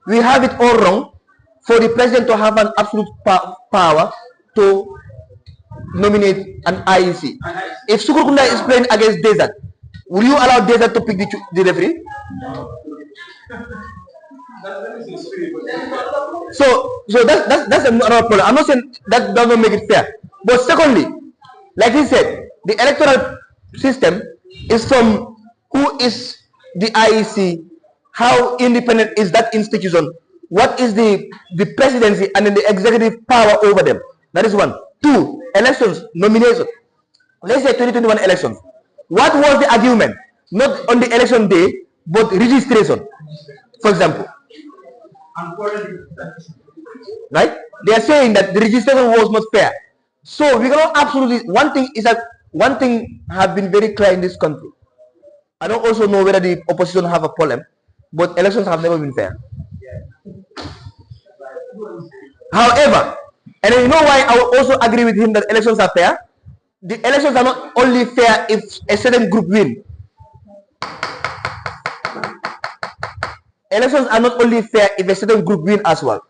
we have it all wrong for the president to have an absolute power to nominate an IEC. If Sukurkunda is playing against Desert, will you allow Desert to pick the referee? So that's another problem. I'm not saying that doesn't make it fair. But secondly, like he said, the electoral system is from who is the IEC, how independent is that institution, what is the presidency and then the executive power over them. That is one. Two, elections, nomination. Let's say 2021 elections. What was the argument? Not on the election day, but registration, for example. Right? They are saying that the registration was not fair. So we cannot absolutely. One thing have been very clear in this country. I don't also know whether the opposition have a problem, but elections have never been fair. However, and you know why I will also agree with him that elections are fair? The elections are not only fair if a certain group win. Elections are not only fair if a certain group win as well.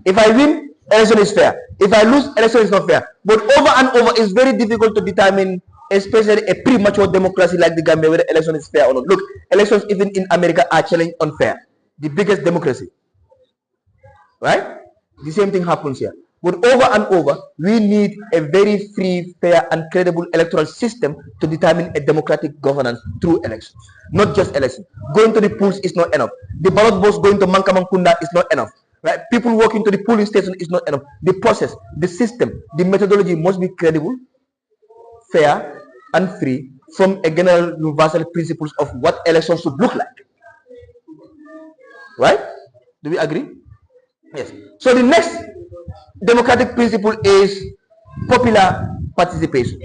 If I win, election is fair. If I lose, election is not fair. But over and over, it's very difficult to determine, especially a premature democracy like the Gambia, whether election is fair or not. Look, elections even in America are challenged unfair. The biggest democracy. Right? The same thing happens here. But over and over, we need a very free, fair, and credible electoral system to determine a democratic governance through elections. Not just elections. Going to the polls is not enough. The ballot box going to Mankamangkunda is not enough. Right? People walking to the polling station is not enough. The process, the system, the methodology must be credible, fair, and free from a general universal principles of what elections should look like. Right? Do we agree? Yes. So the next democratic principle is popular participation.